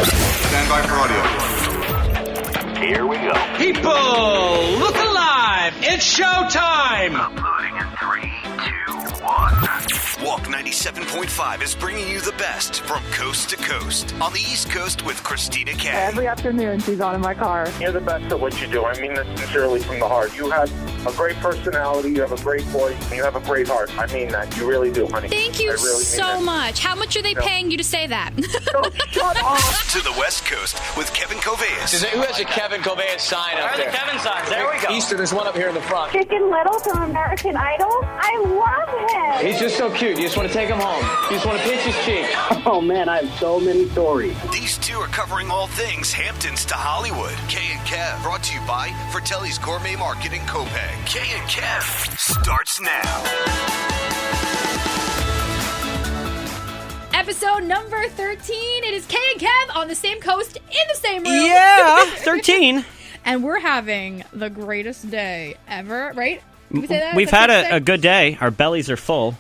Stand by for audio. Here we go. People, look alive! It's showtime! Uploading in 3, 2, 1. Walk 97.5 is bringing you the best from coast to coast on the East Coast with Christina K. Every afternoon she's on in my car. You're the best at what you do. I mean that sincerely from the heart. You have a great personality, you have a great voice, and you have a great heart. I mean that. You really do, honey. Thank you so much. How much are they paying you to say that? Shut up! To the West Coast with Kevin Coveas. Who has a Kevin Coveas sign up there? Where are the Kevin signs? There we go. Easter, there's one up here in the front. Chicken Little from American Idol. I love him. He's just so cute. You just want to take him home. You just want to pinch his cheek. Oh, man, I have so many stories. These two are covering all things Hamptons to Hollywood. Kay and Kev, brought to you by Fratellis Gourmet Market in Copac. Kay and Kev starts now. Episode number 13. It is Kay and Kev on the same coast in the same room. Yeah, 13. And we're having the greatest day ever, right? Can we say that? We've had a good day. Our bellies are full.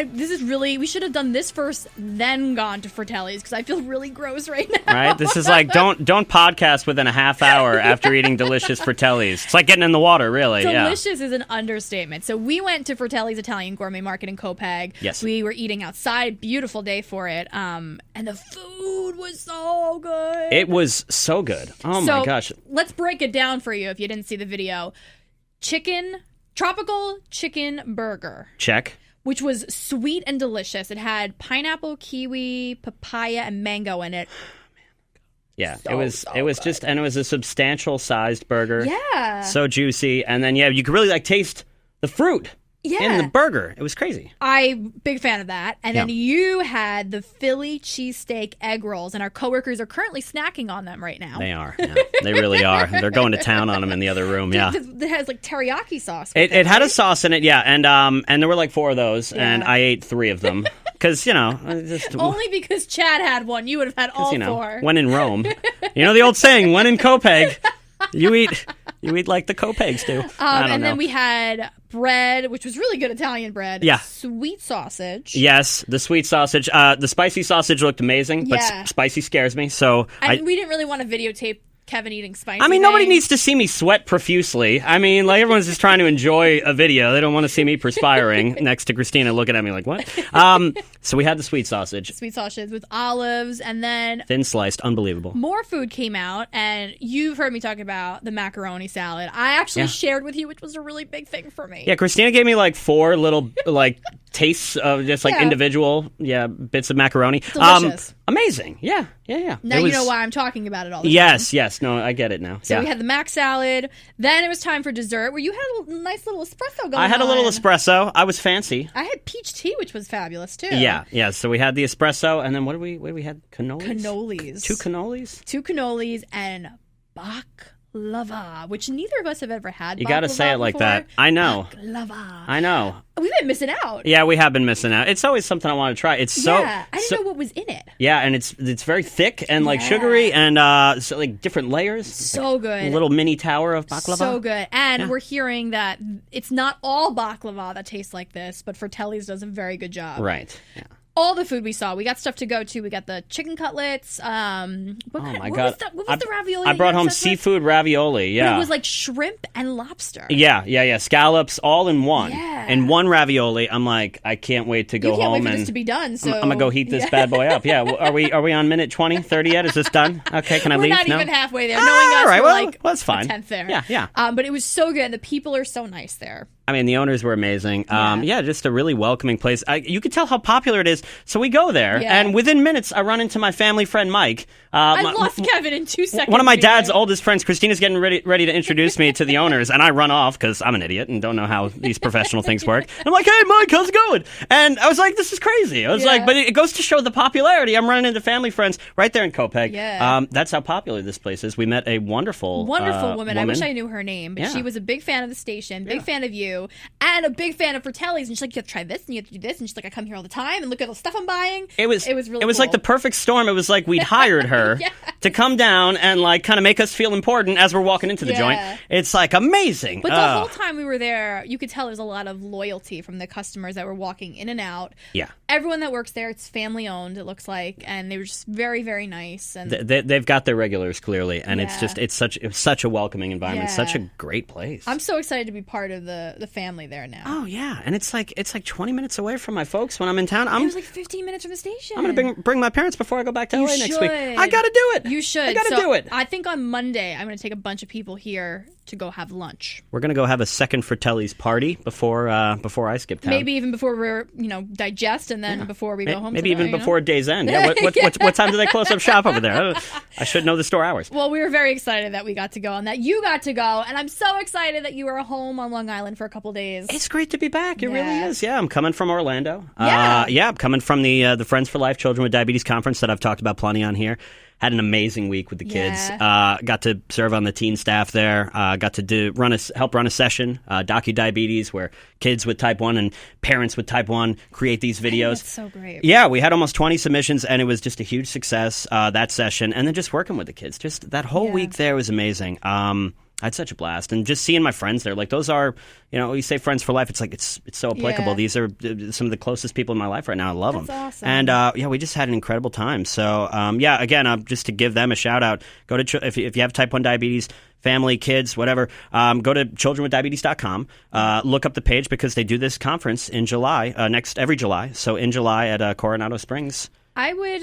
This is really, we should have done this first, then gone to Fratellis, because I feel really gross right now. Right? This is like, don't podcast within a half hour after eating delicious Fratellis. It's like getting in the water, really. Delicious is an understatement. So we went to Fratelli's Italian Gourmet Market in Copac. Yes. We were eating outside. Beautiful day for it. And the food was so good. It was so good. Oh, my gosh. Let's break it down for you if you didn't see the video. Tropical chicken burger. Check. Which was sweet and delicious. It had pineapple, kiwi, papaya, and mango in it. Yeah, it was just, and it was a substantial sized burger. Yeah. So juicy. And then, you could really taste the fruit in the burger. It was crazy. Big fan of that. And then you had the Philly cheesesteak egg rolls, and our coworkers are currently snacking on them right now. They are. Yeah. They really are. They're going to town on them in the other room. Yeah. It has teriyaki sauce. It had a sauce in it, yeah. And there were 4 of those, and I ate 3 of them. Because, only because Chad had one. You would have had all 4. When in Rome. The old saying, when in Copac, you eat like the Copacs do. And then we had bread, which was really good Italian bread. Yeah. Sweet sausage. Yes, the sweet sausage. The spicy sausage looked amazing, but spicy scares me. So we didn't really want to videotape Kevin eating spicy. Nobody needs to see me sweat profusely. Everyone's just trying to enjoy a video. They don't want to see me perspiring next to Christina looking at me like, what? So we had the sweet sausage. Sweet sausage with olives, and then thin sliced, unbelievable. More food came out, and you've heard me talk about the macaroni salad. I actually shared with you, which was a really big thing for me. Yeah, Christina gave me 4 little tastes of just individual bits of macaroni. Delicious. Amazing. Yeah. Now you know why I'm talking about it all the time. Yes. No, I get it now. So we had the mac salad. Then it was time for dessert, where you had a nice little espresso going on. I had a little espresso. I was fancy. I had peach tea, which was fabulous, too. Yeah. So we had the espresso, and then what did we had? Cannolis? Cannolis. 2 cannolis? 2 cannolis and baklava, which neither of us have ever had. You got to say it like that. I know. Baklava. I know. We've been missing out. Yeah, we have been missing out. It's always something I want to try. It's I didn't know what was in it. Yeah, and it's very thick and sugary and different layers. So good. A little mini tower of baklava. So good. And we're hearing that it's not all baklava that tastes like this, but Fratelli's does a very good job. Right. Yeah. All the food we saw. We got stuff to go to. We got the chicken cutlets. What was the ravioli? I brought home seafood ravioli, yeah. But it was like shrimp and lobster. Yeah. Scallops all in one. Yeah. And one ravioli. I'm like, I can't wait to go home. You can't wait for this to be done. So I'm going to go heat this bad boy up. Yeah. Are we on minute 20, 30 yet? Is this done? Okay, can I leave? We're not even halfway there. Knowing us, all right, we're that's fine. a tenth there. Yeah. But it was so good. The people are so nice there. The owners were amazing. Just a really welcoming place. You could tell how popular it is. So we go there, and within minutes, I run into my family friend, Mike. I lost Kevin in 2 seconds. One of my dad's oldest friends, Christina's getting ready to introduce me to the owners, and I run off because I'm an idiot and don't know how these professional things work. I'm like, hey, Mike, how's it going? And I was like, this is crazy. I was like, but it goes to show the popularity. I'm running into family friends right there in Copac. Yeah. That's how popular this place is. We met a wonderful woman. I wish I knew her name, but she was a big fan of the station, big fan of you, and a big fan of Fratelli's. And she's like, you have to try this and you have to do this. And she's like, I come here all the time and look at all the stuff I'm buying. It was really cool. Like the perfect storm. It was like we'd hired her to come down and kind of make us feel important as we're walking into the joint. It's amazing. But the whole time we were there, you could tell there's a lot of loyalty from the customers that were walking in and out. Yeah. everyone that works there, it's family owned, it looks like, and they were just very, very nice. And they've got their regulars clearly, and it's such a welcoming environment, such a great place. I'm so excited to be part of the family there now. Oh yeah, and it's like 20 minutes away from my folks when I'm in town. It was like 15 minutes from the station. I'm gonna bring my parents before I go back to LA next week. I gotta do it. You should. I gotta do it. I think on Monday I'm gonna take a bunch of people here to go have lunch. We're gonna go have a second Fratellis party before I skip town. Maybe even before we're digest, and then before we go home. Maybe even before day's end. Yeah. What time do they close up shop over there? I should know the store hours. Well, we were very excited that we got to go and that you got to go, and I'm so excited that you were home on Long Island for a couple days. It's great to be back. It really is. Yeah, I'm coming from Orlando. Yeah. I'm coming from the Friends for Life Children with Diabetes conference that I've talked about plenty on here. Had an amazing week with the kids. Got to serve on the teen staff there. Got to help run a session, docu-diabetes, where kids with type 1 and parents with type 1 create these videos. That's so great. Yeah, we had almost 20 submissions, and it was just a huge success, that session. And then just working with the kids. Just that whole week there was amazing. I had such a blast. And just seeing my friends there, like those are, you say friends for life, it's like it's so applicable. These are some of the closest people in my life right now. I love them. That's awesome. And we just had an incredible time. So again, just to give them a shout out, go to if you have type 1 diabetes, family, kids, whatever, go to childrenwithdiabetes.com. Look up the page because they do this conference in July, every July. So in July at Coronado Springs.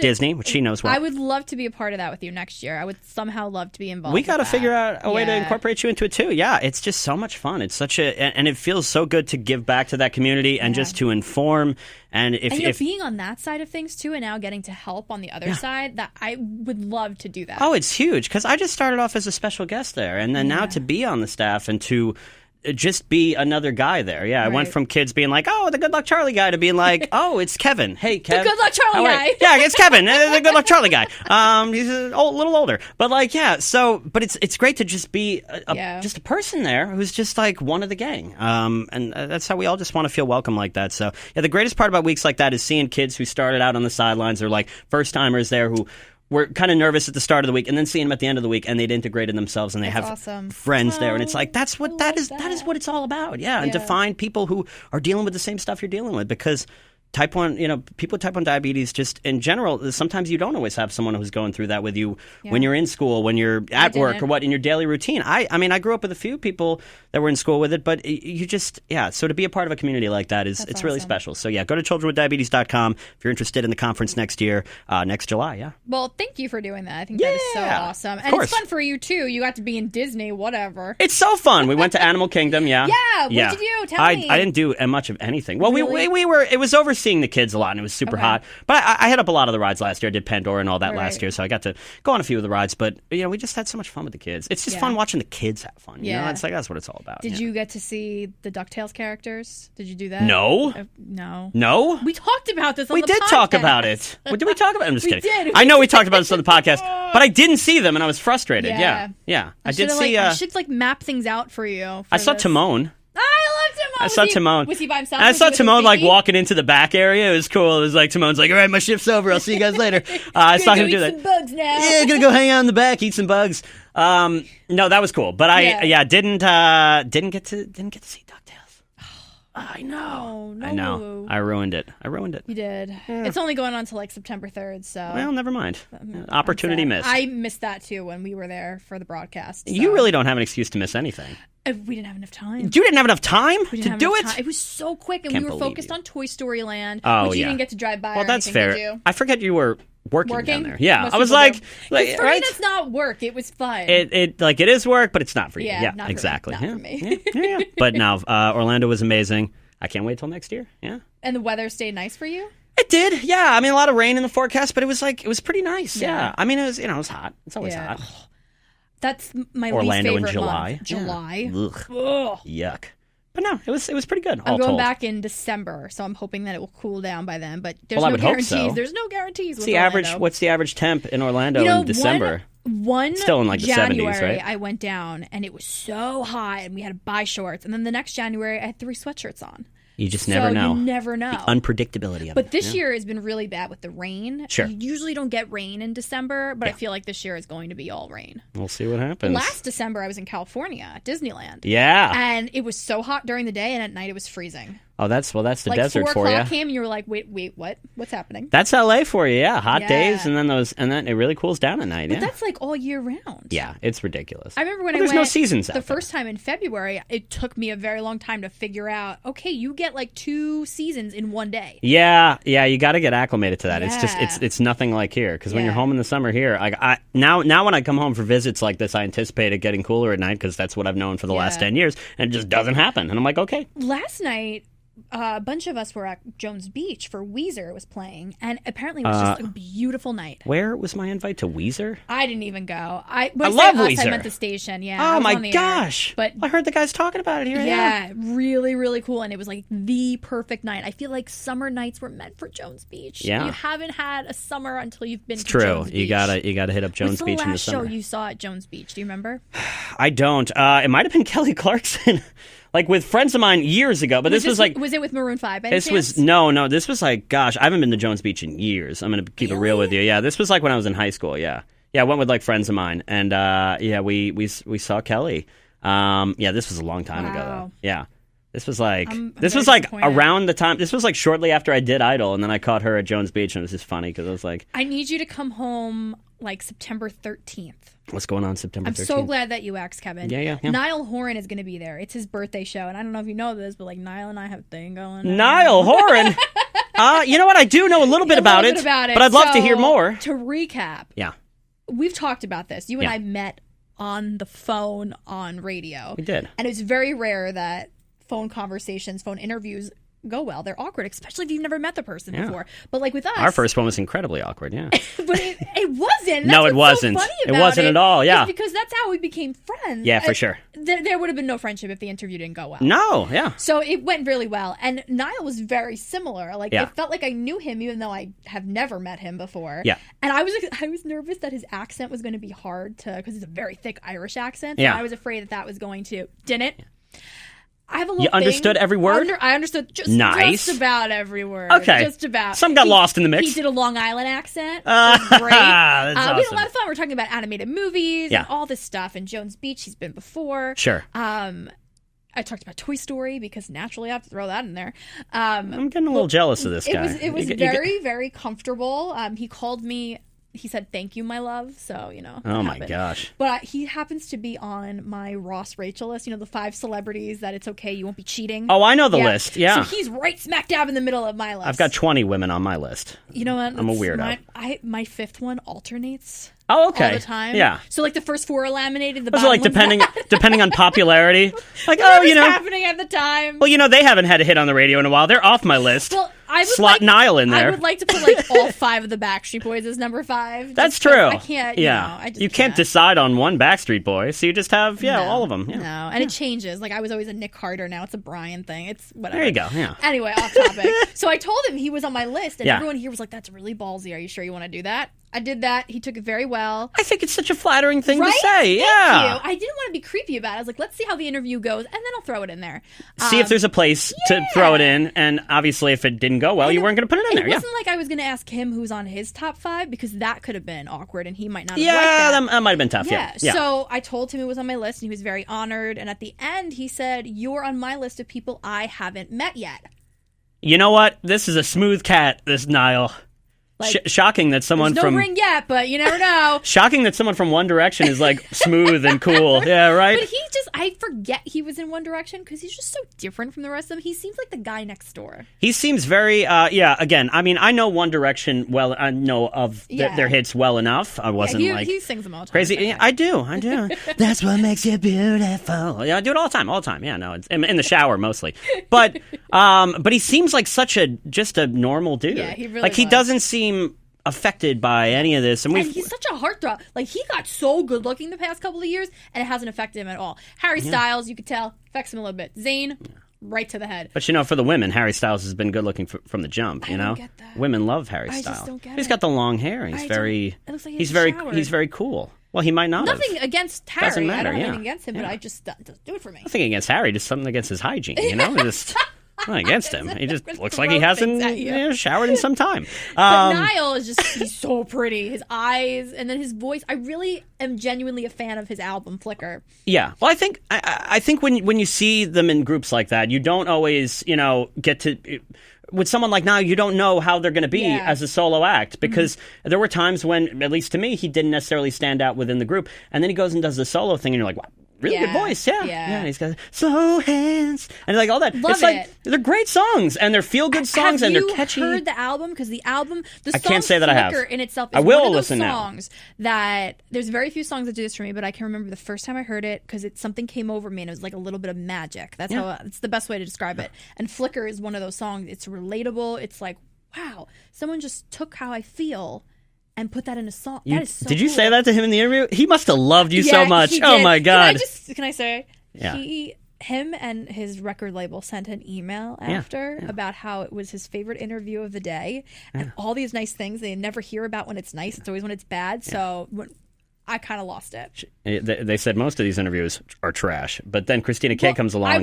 Disney, which she knows well. I would love to be a part of that with you next year. I would somehow love to be involved. We got to figure out a way to incorporate you into it too. Yeah, it's just so much fun. It's and it feels so good to give back to that community and just to inform. And if being on that side of things too, and now getting to help on the other side, that I would love to do that. Oh, it's huge because I just started off as a special guest there, and then now to be on the staff and to just be another guy there. Yeah, I went from kids being like, oh, the Good Luck Charlie guy, to being like, oh, it's Kevin. Hey, Kev. The Good Luck Charlie guy. Yeah, it's Kevin, the Good Luck Charlie guy. He's a little older. But but it's great to just be just a person there who's just like one of the gang. And that's how we all just want to feel welcome like that. So, the greatest part about weeks like that is seeing kids who started out on the sidelines or like first-timers there who were kind of nervous at the start of the week, and then seeing them at the end of the week, and they'd integrated themselves, and they have friends there, and it's like that is what it's all about, and to find people who are dealing with the same stuff you're dealing with, because type 1, people with type 1 diabetes, just in general, sometimes you don't always have someone who's going through that with you when you're in school, when you're at work, or in your daily routine. I grew up with a few people that were in school with it, but you just, so to be a part of a community like that it's really special. So go to childrenwithdiabetes.com if you're interested in the conference next year, next July, Well, thank you for doing that. I think that is so awesome. And it's fun for you, too. You got to be in Disney, whatever. It's so fun. We went to Animal Kingdom, what did you do? Tell me. I didn't do much of anything. Well, we were, it was overseeing the kids a lot, and it was super hot. But I hit up a lot of the rides last year. I did Pandora and all that last year, so I got to go on a few of the rides. But we just had so much fun with the kids. It's just fun watching the kids have fun. It's like that's what it's all about. Did you get to see the DuckTales characters? Did you do that? No. No. We talked about this on the podcast. We did talk about it. What did we talk about? I'm just kidding. Did. I know we talked about this on the podcast, but I didn't see them, and I was frustrated. Yeah. I did see. I should map things out for you. I saw Timon. I saw Timon. Was he by himself? And I saw Timon walking into the back area. It was cool. It was like Timon's like, all right, my shift's over. I'll see you guys later. I saw him do that. Some bugs now. Yeah, gonna go hang out in the back, eat some bugs. No, that was cool. But I didn't get to see DuckTales. I know. No. I know. I ruined it. You did. Yeah. It's only going on till September 3rd, so. Well, never mind. Opportunity missed. I missed that too when we were there for the broadcast. So. You really don't have an excuse to miss anything. We didn't have enough time. You didn't have enough time to do it? It was so quick, and we were focused on Toy Story Land, which you didn't get to drive by. Well, that's fair. I forget you were working down there. Yeah, most I was like for me, that's not work. It was fun. It is work, but it's not for you. Yeah, not exactly. For me. Yeah. But no, Orlando was amazing. I can't wait till next year. Yeah. And the weather stayed nice for you? It did. Yeah. I mean, a lot of rain in the forecast, but it was pretty nice. Yeah. I mean, it was hot. It's always hot. That's my Orlando least favorite in July. Month. July. Ugh. Yuck. But no, it was pretty good. I'm going back in December, so I'm hoping that it will cool down by then. But there's no guarantees. Hope so. There's no guarantees. What's the average temp in Orlando in December? One still in the January, 70s, right? I went down and it was so hot, and we had to buy shorts. And then the next January, I had 3 sweatshirts on. You just never know. You never know. The unpredictability of it. But this year has been really bad with the rain. Sure. You usually don't get rain in December, but I feel like this year is going to be all rain. We'll see what happens. Last December, I was in California at Disneyland. Yeah. And it was so hot during the day, and at night it was freezing. Oh, that's the like desert 4 for you. o'clock came and you were like, wait, what? What's happening? That's LA for you, yeah. Hot days and then it really cools down at night. But that's like all year round. Yeah, it's ridiculous. I remember when there's no seasons out the there. first time in February. It took me a very long time to figure out. Okay, you get like 2 seasons in one day. Yeah, you got to get acclimated to that. Yeah. It's just it's nothing like here because when you're home in the summer here, I now when I come home for visits like this, I anticipate it getting cooler at night because that's what I've known for the last 10 years, and it just doesn't happen. And I'm like, okay. Last night, a bunch of us were at Jones Beach for Weezer was playing, and apparently it was just a beautiful night. Where was my invite to Weezer? I didn't even go. I love Weezer. I meant the station. Yeah. Oh my gosh! Air. But I heard the guys talking about it here. Yeah, really, really cool, and it was like the perfect night. I feel like summer nights were meant for Jones Beach. Yeah. You haven't had a summer until you've been. It's to true. Jones Beach. You gotta hit up Jones Beach in the summer. What's the last show you saw at Jones Beach? Do you remember? I don't. It might have been Kelly Clarkson. Like with friends of mine years ago, but this was like... Was it with Maroon 5 by This any chance? was... No, this was like, gosh, I haven't been to Jones Beach in years. I'm going to keep it real with you. Yeah, this was like when I was in high school, yeah. Yeah, I went with like friends of mine, and we saw Kelly. This was a long time ago, though. Yeah. This was like... around the time... This was like shortly after I did Idol, and then I caught her at Jones Beach, and it was just funny, because I was like... I need you to come home like September 13th. What's going on September 13th? I'm so glad that you asked, Kevin. Yeah. Niall Horan is going to be there. It's his birthday show, and I don't know if you know this, but like Niall and I have a thing going on. Niall Horan? You know what? I do know a little bit about it, but I'd love to hear more. To recap, we've talked about this. You and I met on the phone on radio. We did. And it's very rare that phone conversations, phone interviews go well. They're awkward, especially if you've never met the person before. But like with us, our first one was incredibly awkward. Yeah, but it wasn't. No, it wasn't. So funny about it wasn't at all. Yeah, because that's how we became friends. Yeah, for sure. There would have been no friendship if the interview didn't go well. No, yeah. So it went really well, and Niall was very similar. Like it felt like I knew him, even though I have never met him before. Yeah, and I was nervous that his accent was going to be hard to, because it's a very thick Irish accent. Yeah, and I was afraid that was going to didn't. I have a little You understood every word? I understood just about every word. Okay. Just about. Some got lost in the mix. He did a Long Island accent. It was great. That's awesome. We had a lot of fun. We're talking about animated movies and all this stuff. And Jones Beach, he's been before. Sure. I talked about Toy Story because naturally I have to throw that in there. I'm getting a little jealous of this guy. It was very, very comfortable. He called me. He said, "Thank you, my love." So, Oh, my gosh. But he happens to be on my Ross Rachel list, the 5 celebrities that it's okay, you won't be cheating. Oh, I know the list, yeah. So he's right smack dab in the middle of my list. I've got 20 women on my list. You know what? I'm a weirdo. My 5th one alternates. Oh, okay. All the time. Yeah. So like the first 4 are laminated. The was bottom it like depending on popularity? Like, whatever's happening at the time. Well, they haven't had a hit on the radio in a while. They're off my list. Well, I would slot Niall in there. I would like to put like all 5 of the Backstreet Boys as number 5. That's true. I can't. Yeah. You can't decide on one Backstreet Boy, so you just have all of them. Yeah. No, and it changes. Like I was always a Nick Carter. Now it's a Brian thing. It's whatever. There you go. Yeah. Anyway, off topic. So I told him he was on my list, and everyone here was like, "That's really ballsy. Are you sure you want to do that?" I did that. He took it very well. I think it's such a flattering thing to say. Thank you. I didn't want to be creepy about it. I was like, let's see how the interview goes, and then I'll throw it in there. See if there's a place to throw it in, and obviously if it didn't go well, you weren't going to put it in there. It wasn't like I was going to ask him who's on his top 5, because that could have been awkward, and he might not have liked that. That might have been tough. Yeah. So I told him it was on my list, and he was very honored, and at the end, he said, "You're on my list of people I haven't met yet." You know what? This is a smooth cat, this Niall. Like, shocking that someone from... no ring yet, but you never know. Shocking that someone from One Direction is like smooth and cool. Yeah, right? But I forget he was in One Direction because he's just so different from the rest of them. He seems like the guy next door. He seems very, again, I mean, I know One Direction well. I know of their hits well enough. I wasn't he sings them all the time. Crazy. Yeah, I do. That's what makes you beautiful. Yeah, I do it all the time. Yeah, no, it's in the shower mostly. But he seems like just a normal dude. Yeah, he really he doesn't seem affected by any of this, and he's such a heartthrob. Like he got so good looking the past couple of years, and it hasn't affected him at all. Harry Styles, you could tell, affects him a little bit. Zayn, right to the head. But for the women, Harry Styles has been good looking from the jump. I don't get that. Women love Harry Styles. I just don't get He's got the long hair. He's very. It looks like he's very cool. Well, he might not. Nothing against Harry. Doesn't matter. I don't have anything against him, but I just doesn't do it for me. Nothing against Harry, just something against his hygiene. Just. Not against him. He just looks like he hasn't showered in some time. But Niall is he's so pretty. His eyes and then his voice. I really am genuinely a fan of his album, Flicker. Yeah. Well, I think when you see them in groups like that, you don't always, get to... With someone like Niall, you don't know how they're going to be as a solo act because there were times when, at least to me, he didn't necessarily stand out within the group. And then he goes and does the solo thing and you're like, wow. Really good voice, yeah. He's got slow hands and like all that. Love it's like they're great songs and they're feel good songs and they're catchy. Have you heard the album? Because the song I can't say that I have. in itself is I will one of those listen songs that there's very few songs that do this for me, but I can remember the first time I heard it because something came over me and it was like a little bit of magic. That's how it's the best way to describe it. And Flicker is one of those songs. It's relatable. It's like, wow, someone just took how I feel and put that in a song. That is so Did you cool. say that to him in the interview? He must have loved you so much. He did. Oh my God. Can I say? Yeah. Him and his record label sent an email after about how it was his favorite interview of the day and all these nice things they never hear about when it's nice. It's always when it's bad. So I kind of lost it. They said most of these interviews are trash, but then Christina K comes along,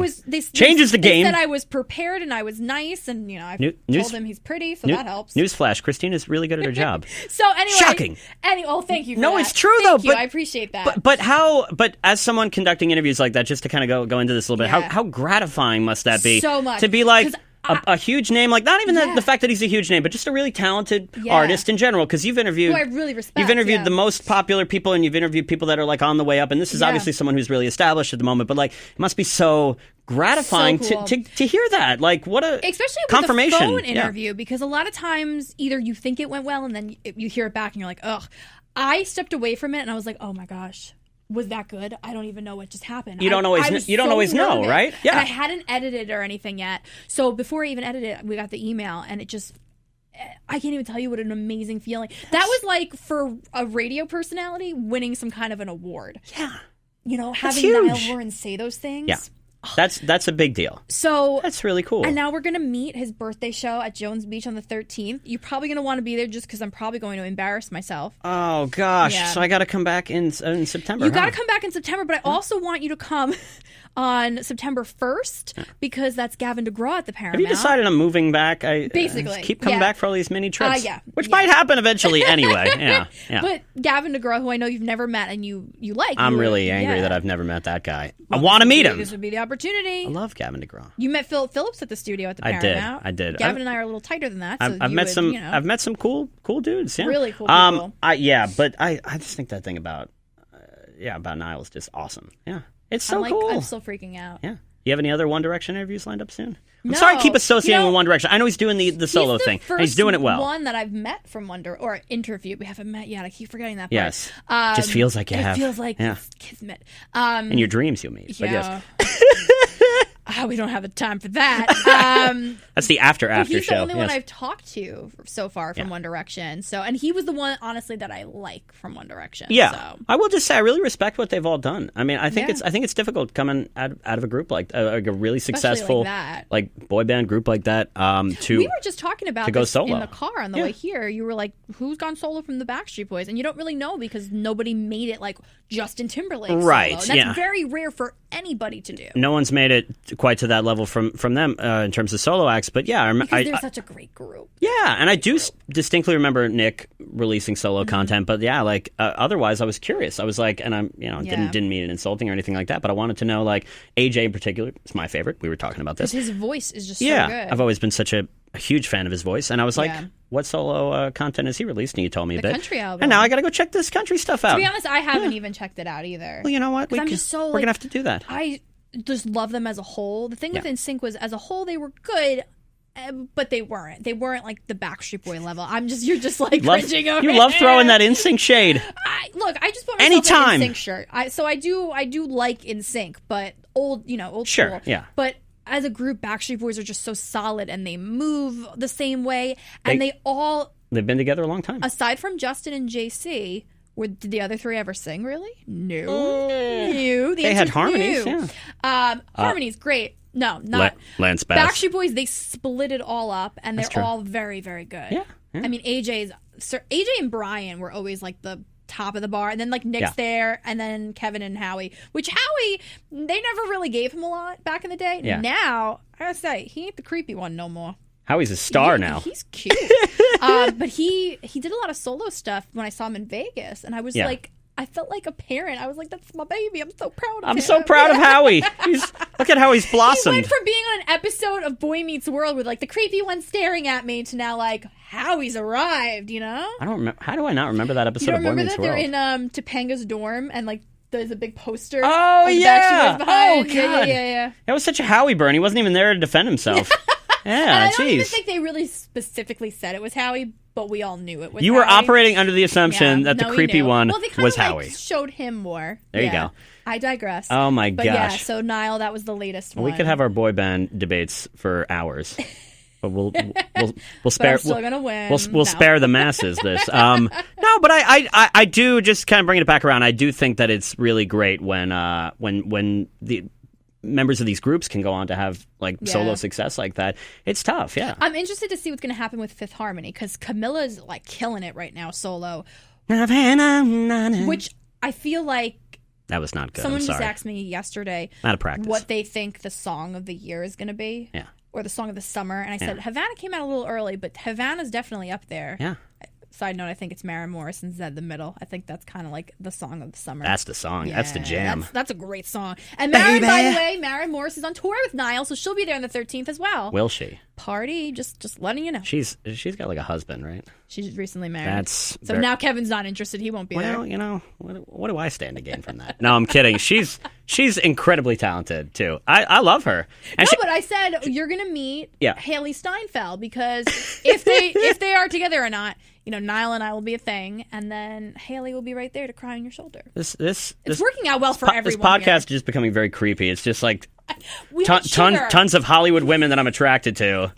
changes the game. They said I was prepared and I was nice, and I told him he's pretty, so that helps. Newsflash: Christina's really good at her job. So anyway, shocking. Thank you. For no, that. it's true Thank though. you. But I appreciate that. But as someone conducting interviews like that, just to kind of go into this a little bit, how gratifying must that be? So much to be like. A huge name, like not even the fact that he's a huge name, but just a really talented artist in general. Because you've interviewed, who I really respect. You've interviewed the most popular people, and you've interviewed people that are like on the way up. And this is obviously someone who's really established at the moment. But like, it must be so gratifying so cool. to hear that. Like, what a especially confirmation. With a phone interview, because a lot of times either you think it went well, and then you hear it back, and you're like, ugh. I stepped away from it, and I was like, oh my gosh. Was that good? I don't even know what just happened. You don't always know, right? Yeah. And I hadn't edited or anything yet. So before I even edited, we got the email, and it just, I can't even tell you what an amazing feeling. That was like for a radio personality winning some kind of an award. Yeah. Having Niall Horan say those things. Yeah. That's a big deal. So that's really cool. And now we're going to meet his birthday show at Jones Beach on the 13th. You're probably going to want to be there just because I'm probably going to embarrass myself. Oh, gosh. Yeah. So I got to come back in September. You got to come back in September, but I also want you to come on September 1st because that's Gavin DeGraw at the Paramount. Have you decided I'm moving back? Basically. Keep coming back for all these mini trips. Which Yeah. might happen eventually anyway. Yeah. But Gavin DeGraw, who I know you've never met and you like. I'm really angry that I've never met that guy. Well, I want to meet him. This would be the opportunity. I love Gavin DeGraw. You met Philip Phillips at the studio at the Paramount. I did. Gavin and I are a little tighter than that. So I've met some cool dudes. Yeah. Really cool people. But I just think that thing about Niall is just awesome. Yeah. It's so cool. I'm still freaking out. Yeah. You have any other One Direction interviews lined up soon? I'm sorry to keep associating with One Direction. I know he's doing the solo thing. And he's doing it well. One that I've met from or interviewed. We haven't met yet. I keep forgetting that part. Yes. Just feels like you have. It feels like kismet. In your dreams you'll meet. Yeah. But yes. We don't have the time for that. That's the after show. He's the only one I've talked to so far from One Direction. So, and he was the one, honestly, that I like from One Direction. Yeah, so. I will just say I really respect what they've all done. I mean, I think it's difficult coming out of a group like a really successful like boy band group like that. We were just talking about this in the car on the way here. You were like, "Who's gone solo from the Backstreet Boys?" And you don't really know because nobody made it like Justin Timberlake. Right? Solo. That's very rare for anybody to do. No one's made it quite to that level from them in terms of solo acts. But because they're such a great group. Yeah, and I do distinctly remember Nick releasing solo content. But otherwise I was curious. I was like, and I'm didn't mean it insulting or anything like that. But I wanted to know, like, AJ in particular is my favorite. We were talking about this. His voice is just so good. I've always been such a huge fan of his voice, and I was like, what solo content has he released? And you told me a bit. The country album. And now I got to go check this country stuff out. To be honest, I haven't even checked it out either. Well, you know what? We're gonna have to do that. I just love them as a whole. The thing with NSYNC was, as a whole, they were good. But they weren't. They weren't like the Backstreet Boy level. You're just like cringing over. You love throwing that NSYNC shade. I just put myself in NSYNC shirt. I do like NSYNC, but old sure, school. Yeah. But as a group, Backstreet Boys are just so solid, and they move the same way, and they've been together a long time. Aside from Justin and JC. Did the other three ever sing, really? No. They had harmonies, harmonies, great. No, not. Lance Bass. Backstreet Boys, they split it all up, and they're all very, very good. Yeah. I mean, AJ and Brian were always like the top of the bar, and then like Nick's there, and then Kevin and Howie. Which Howie, they never really gave him a lot back in the day. Yeah. Now I gotta say, he ain't the creepy one no more. Howie's a star now. He's cute. But he did a lot of solo stuff when I saw him in Vegas, and I was like, I felt like a parent. I was like, that's my baby. I'm so proud of him. I'm so proud of Howie. Look at how he's blossomed. He went from being on an episode of Boy Meets World with like the creepy one staring at me to now like Howie's arrived, you know? I don't remember. How do I not remember that episode of Boy Meets World? They're in Topanga's dorm and like there's a big poster. Oh, yeah. Behind. Oh, God. Yeah. That was such a Howie burn. He wasn't even there to defend himself. Yeah, I don't even think they really specifically said it was Howie, but we all knew it was You Howie. were operating under the assumption that the creepy one was Howie. They showed him more. There you go. I digress. Oh, my but gosh. Yeah, so Niall, that was the latest one. We could have our boy band debates for hours. But we'll spare. I'm still gonna win. We'll spare the masses this. No, but I do just kind of bring it back around. I do think that it's really great when the members of these groups can go on to have like solo success like that. It's tough. Yeah. I'm interested to see what's going to happen with Fifth Harmony because Camilla's like killing it right now solo, which I feel like. That was not good. Someone just asked me yesterday out of practice what they think the song of the year is going to be. Yeah. Or the song of the summer. And I said, Havana came out a little early, but Havana's definitely up there. Yeah. Side note, I think it's Maren Morrison's Zed the Middle. I think that's kind of like the song of the summer. That's the song. Yeah, that's the jam. That's a great song. And Maren, by the way, Maren Morris is on tour with Niall, so she'll be there on the 13th as well. Will she? Party, just letting you know. She's got like a husband, right? She's recently married. So now Kevin's not interested. He won't be there. Well, you know, what do I stand to gain from that? No, I'm kidding. She's incredibly talented too. I love her. And but I said you're gonna meet Haley Steinfeld because if they are together or not, you know, Niall and I will be a thing, and then Haley will be right there to cry on your shoulder. It's working out well for everyone. This podcast is just becoming very creepy. It's just like tons of Hollywood women that I'm attracted to.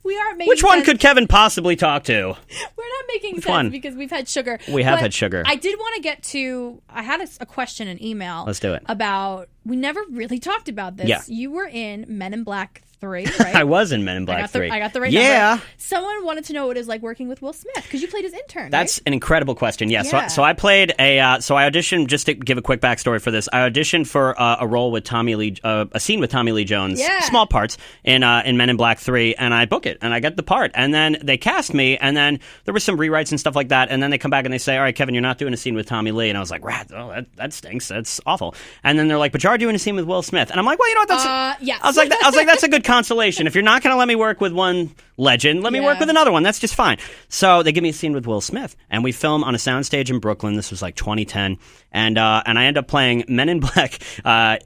We aren't making Which one sense. could Kevin possibly talk to? We're not making sense one? Because we've had sugar. We have had sugar. I did want to get to. I had a question in email. Let's do it. About we never really talked about this. Yeah. You were in Men in Black 3, right? I was in Men in Black 3. I got the right number. Someone wanted to know what it was like working with Will Smith because you played his intern. That's an incredible question. Yeah. Yeah. So I played so I auditioned, just to give a quick backstory for this. I auditioned for a role with Tommy Lee, a scene with Tommy Lee Jones, small parts in Men in Black 3, and I book it and I get the part. And then they cast me, and then there were some rewrites and stuff like that. And then they come back and they say, "All right, Kevin, you're not doing a scene with Tommy Lee." And I was like, "Rat, that stinks. That's awful." And then they're like, "But you are doing a scene with Will Smith." And I'm like, "Well, you know what? That's yes." I was like, that's a good consolation. If you're not going to let me work with one legend, let me work with another one. That's just fine. So they give me a scene with Will Smith, and we film on a soundstage in Brooklyn. This was like 2010, and I end up playing Men in Black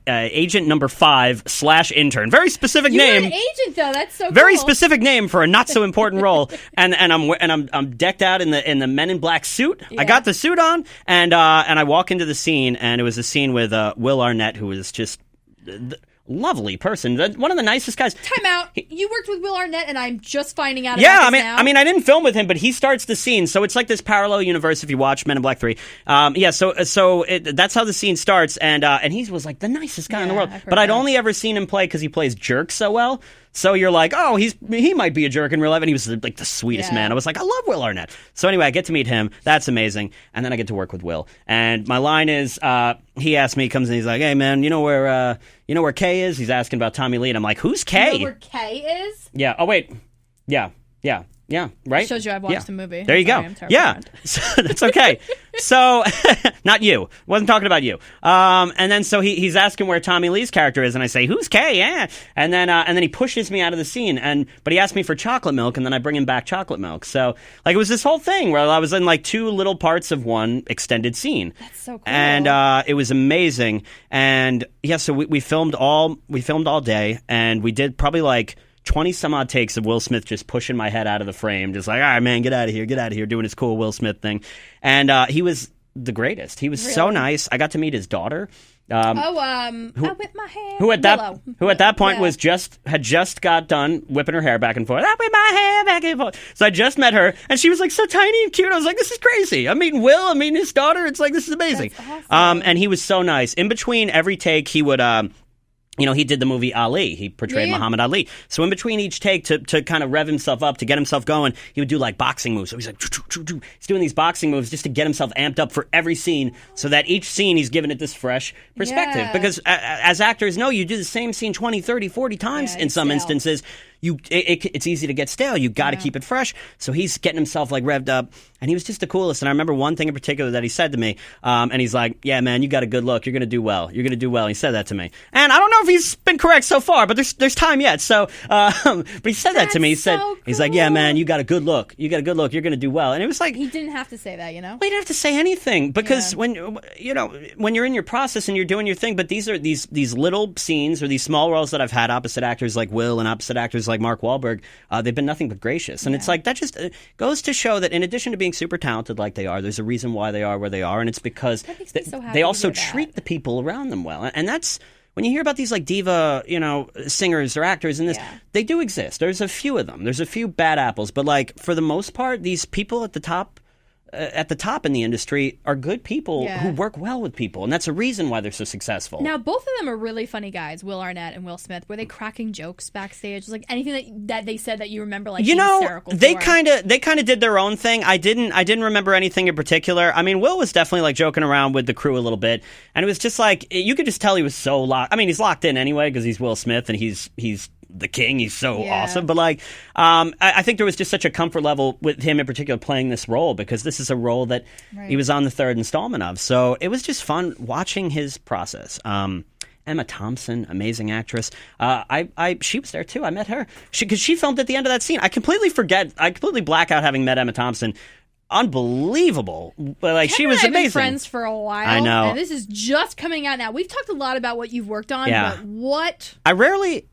agent number 5/intern. Very specific name. You're an agent though. That's so very cool. specific name for a not so important role. and I'm decked out in the Men in Black suit. I got the suit on, and I walk into the scene, and it was a scene with Will Arnett, who was just lovely person, one of the nicest guys. Time out. You worked with Will Arnett, and I'm just finding out. Yeah, about this now. I mean, I didn't film with him, but he starts the scene, so it's like this parallel universe. If you watch Men in Black 3, that's how the scene starts, and he was like the nicest guy in the world. But I'd only ever seen him play because he plays jerk so well. So you're like, oh, he might be a jerk in real life, and he was like the sweetest man. I was like, I love Will Arnett. So anyway, I get to meet him. That's amazing, and then I get to work with Will. And my line is, he asked me, comes in, he's like, hey man, you know where Kay is? He's asking about Tommy Lee, and I'm like, who's Kay? You know where Kay is? Yeah. Oh wait. Yeah. Right? Shows you I've watched the movie. There you go. Yeah. So, that's okay. So, not you. Wasn't talking about you. And then so he's asking where Tommy Lee's character is, and I say, "Who's Kay?" Yeah. And then he pushes me out of the scene, but he asked me for chocolate milk, and then I bring him back chocolate milk. So like it was this whole thing where I was in like two little parts of one extended scene. That's so cool. And it was amazing. And yeah, so we filmed all day, and we did probably like 20 some odd takes of Will Smith just pushing my head out of the frame, just like, all right, man, get out of here, doing his cool Will Smith thing. And he was the greatest. He was so nice. I got to meet his daughter. I whip my hair. Who at that point had just got done whipping her hair back and forth. I whip my hair back and forth. So I just met her, and she was like so tiny and cute. I was like, this is crazy. I'm meeting Will. I'm meeting his daughter. It's like, this is amazing. That's awesome. And he was so nice. In between every take, he would he did the movie Ali. He portrayed Muhammad Ali. So in between each take, to kind of rev himself up, to get himself going, he would do like boxing moves. So he's like, he's doing these boxing moves just to get himself amped up for every scene, so that each scene he's giving it this fresh perspective. Yeah. Because as actors know, you do the same scene 20, 30, 40 times in some instances. It's easy to get stale. You got to keep it fresh. So he's getting himself like revved up, and he was just the coolest. And I remember one thing in particular that he said to me, and he's like, "Yeah, man, you got a good look. You're gonna do well. You're gonna do well." He said that to me, and I don't know if he's been correct so far, but there's time yet. So, but he said that to me. He said, so cool. He's like, "Yeah, man, you got a good look. You got a good look. You're gonna do well." And it was like He didn't have to say that, Well, you didn't have to say anything, because when you're in your process and you're doing your thing, but these are these little scenes or these small roles that I've had opposite actors like Will and opposite actors like Mark Wahlberg. They've been nothing but gracious. And it's like, that just goes to show that in addition to being super talented like they are, there's a reason why they are where they are. And it's because they also treat the people around them well. And that's, when you hear about these like diva, singers or actors in this, they do exist. There's a few of them. There's a few bad apples. But like, for the most part, these people at the top in the industry are good people who work well with people, and that's a reason why they're so successful. Now, both of them are really funny guys, Will Arnett and Will Smith. Were they cracking jokes backstage? Like anything that they said that you remember, like hysterical they for? kind of did their own thing. I didn't remember anything in particular. I mean, Will was definitely like joking around with the crew a little bit, and it was just like, you could just tell he was so locked. I mean, he's locked in anyway because he's Will Smith and he's the king. He's so awesome. But like, I think there was just such a comfort level with him in particular playing this role, because this is a role that he was on the third installment of. So it was just fun watching his process. Emma Thompson, amazing actress. She was there too. I met her because she filmed at the end of that scene. I completely black out having met Emma Thompson. Unbelievable. Like, she was and I have amazing. been friends for a while. I know. And this is just coming out now. We've talked a lot about what you've worked on, but what? I rarely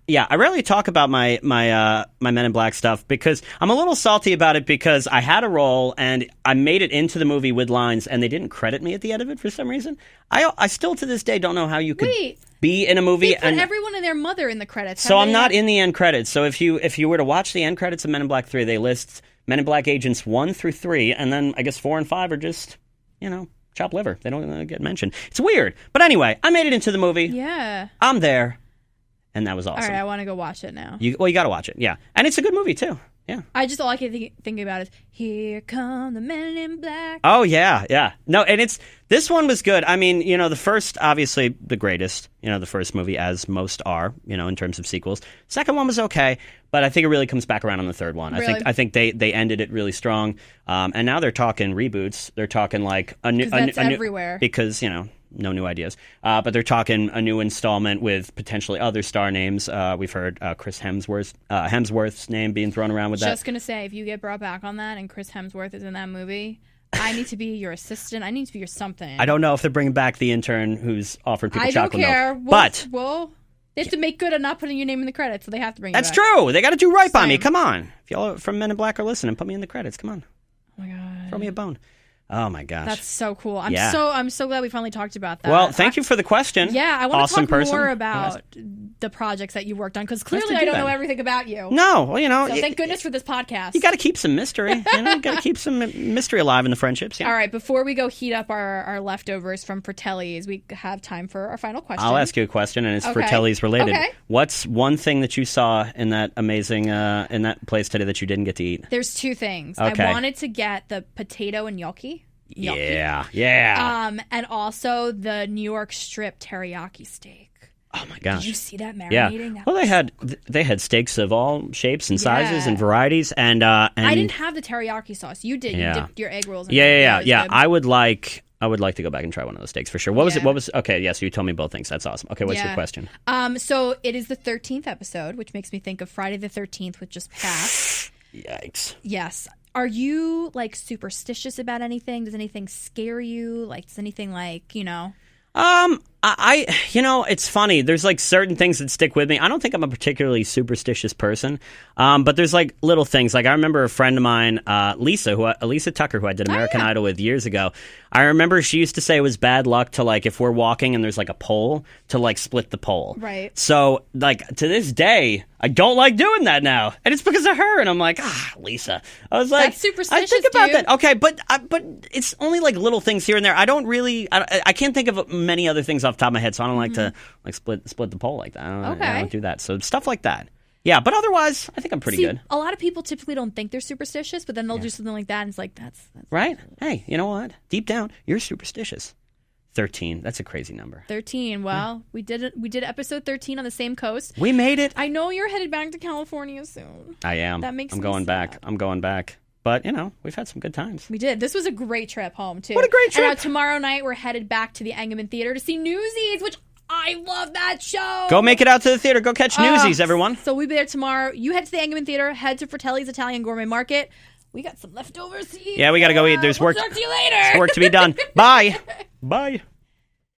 talk about my Men in Black stuff, because I'm a little salty about it, because I had a role and I made it into the movie with lines and they didn't credit me at the end of it for some reason. I still to this day don't know how you could be in a movie. They put everyone and their mother in the credits. So I'm not in the end credits. So if you were to watch the end credits of Men in Black 3, they list Men in Black agents 1 through 3, and then I guess 4 and 5 are just, chopped liver. They don't get mentioned. It's weird. But anyway, I made it into the movie. Yeah. I'm there. And that was awesome. All right, I want to go watch it now. You got to watch it, yeah. And it's a good movie, too. Yeah. All I can think about is, here come the Men in Black. Oh, yeah. No, and this one was good. I mean, the first, obviously, the greatest, the first movie, as most are, in terms of sequels. Second one was okay, but I think it really comes back around on the third one. Really? I think they ended it really strong. And now they're talking reboots. They're talking like a new... Because that's everywhere. Because, no new ideas. But they're talking a new installment with potentially other star names. We've heard Chris Hemsworth's name being thrown around with that. Just going to say, if you get brought back on that and Chris Hemsworth is in that movie, I need to be your assistant. I need to be your something. I don't know if they're bringing back the intern who's offering people chocolate milk. I don't care. Well, they have to make good on not putting your name in the credits, so they have to bring you back. That's true. They got to do right by me. Come on. If y'all from Men in Black are listening, put me in the credits. Come on. Oh my God. Throw me a bone. Oh my gosh. That's so cool. I'm so glad we finally talked about that. Well, thank you for the question. Yeah, I want to talk more about the projects that you worked on, because clearly I don't know everything about you. No, well, so thank goodness for this podcast. You got to keep some mystery. You got to keep some mystery alive in the friendships. Yeah. All right, before we go heat up our leftovers from Fratellis, we have time for our final question. I'll ask you a question, and it's Fratellis related. Okay. What's one thing that you saw in that amazing in that place today that you didn't get to eat? There's two things. Okay. I wanted to get the potato and gnocchi. Yeah. And also the New York strip teriyaki steak. Oh my gosh! Did you see that marinating? Yeah. Well, they had steaks of all shapes and sizes and varieties, and I didn't have the teriyaki sauce. You did. You dipped your egg rolls in it. Yeah. I would like to go back and try one of those steaks for sure. What was it? Okay, yeah, so you told me both things. That's awesome. Okay, what's your question? So it is the 13th episode, which makes me think of Friday the 13th, which just passed. Yikes. Yes. Are you, like, superstitious about anything? Does anything scare you? Like, does anything, like, it's funny. There's like certain things that stick with me. I don't think I'm a particularly superstitious person, but there's like little things. Like I remember a friend of mine, Lisa Tucker, who I did American Idol with years ago. I remember she used to say it was bad luck to like if we're walking and there's like a pole to like split the pole. Right. So like to this day, I don't like doing that now, and it's because of her. And I'm like, Lisa. I was like, that's superstitious. I think about that. Okay, but it's only like little things here and there. I don't really. I can't think of many other things off off the top of my head, so I don't like to split the poll like that. I don't do that. So stuff like that. Yeah, but otherwise, I think I'm pretty good. A lot of people typically don't think they're superstitious, but then they'll do something like that, and it's like, that's right? Hey, you know what? Deep down, you're superstitious. 13. That's a crazy number. 13. Well, we did it. We did episode 13 on the same coast. We made it. I know you're headed back to California soon. I am. That makes I'm me going sad. back. I'm going back. But, we've had some good times. We did. This was a great trip home, too. What a great trip. And tomorrow night, we're headed back to the Engelman Theater to see Newsies, which I love that show. Go make it out to the theater. Go catch Newsies, everyone. So we'll be there tomorrow. You head to the Engelman Theater, head to Fratelli's Italian Gourmet Market. We got some leftovers to eat. Yeah, we got to go eat. There's work. Talk to you later. There's work to be done. Bye. Bye.